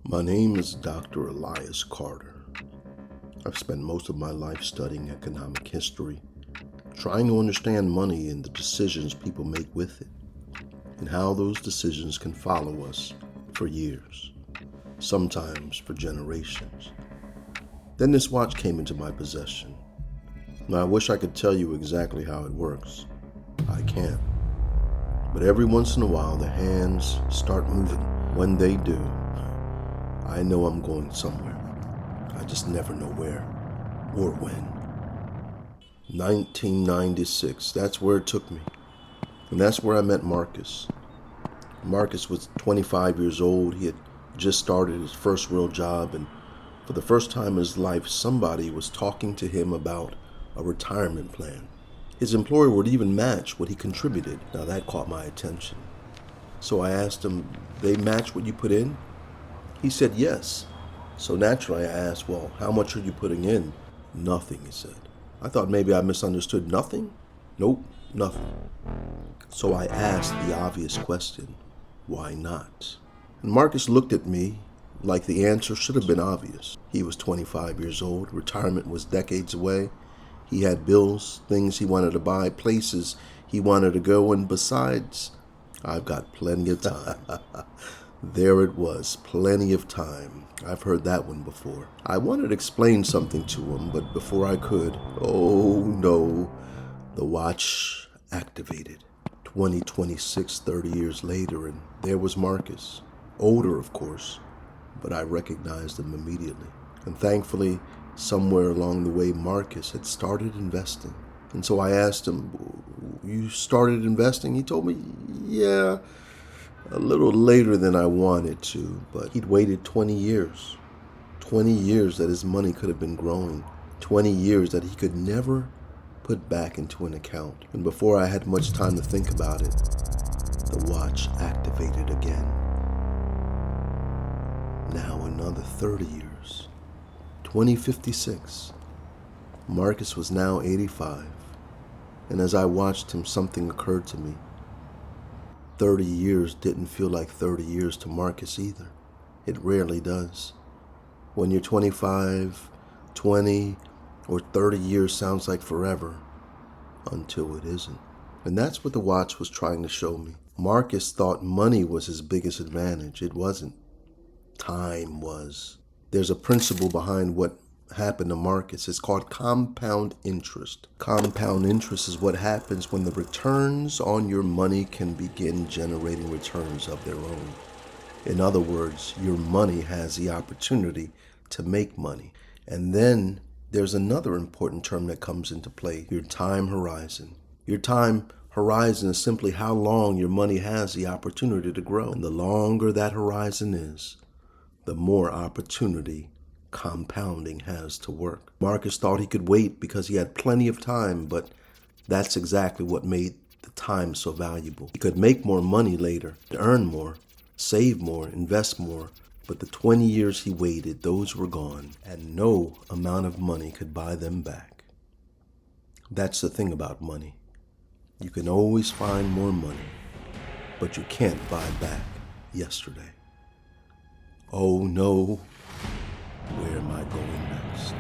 My name is Dr. Elias Carter. I've spent most of my life studying economic history, trying to understand money and the decisions people make with it, and how those decisions can follow us for years, sometimes for generations. Then this watch came into my possession. Now, I wish I could tell you exactly how it works. I can't. But every once in a while, the hands start moving. When they do, I know I'm going somewhere. I just never know where or when. 1996, that's where it took me. And that's where I met Marcus. Marcus was 25 years old. He had just started his first real job, and for the first time in his life, somebody was talking to him about a retirement plan. His employer would even match what he contributed. Now that caught my attention. So I asked him, "They match what you put in?" He said yes. So naturally I asked, "Well, how much are you putting in?" "Nothing," he said. I thought maybe I misunderstood. "Nothing?" "Nope, nothing." So I asked the obvious question, why not? And Marcus looked at me like the answer should have been obvious. He was 25 years old. Retirement was decades away. He had bills, things he wanted to buy, places he wanted to go, and besides, I've got plenty of time. There it was, plenty of time. I've heard that one before. I wanted to explain something to him, but before I could, oh no, the watch activated. 2026, 30 years later, and there was Marcus. Older, of course, but I recognized him immediately. And thankfully, somewhere along the way, Marcus had started investing. And so I asked him, "You started investing?" He told me, "Yeah, a little later than I wanted to," but he'd waited 20 years. 20 years that his money could have been growing. 20 years that he could never put back into an account. And before I had much time to think about it, the watch activated again. Now another 30 years. 2056. Marcus was now 85. And as I watched him, something occurred to me. 30 years didn't feel like 30 years to Marcus either. It rarely does. When you're 25, 20, or 30 years sounds like forever, until it isn't. And that's what the watch was trying to show me. Marcus thought money was his biggest advantage. It wasn't. Time was. There's a principle behind what happened to Marcus. It's called compound interest. Compound interest is what happens when the returns on your money can begin generating returns of their own. In other words, your money has the opportunity to make money. And then there's another important term that comes into play, your time horizon. Your time horizon is simply how long your money has the opportunity to grow. And the longer that horizon is, the more opportunity compounding has to work. Marcus thought he could wait because he had plenty of time, but that's exactly what made the time so valuable. He could make more money later, earn more, save more, invest more, but the 20 years he waited, those were gone, and no amount of money could buy them back. That's the thing about money. You can always find more money, but you can't buy back yesterday. Oh no, where am I going next?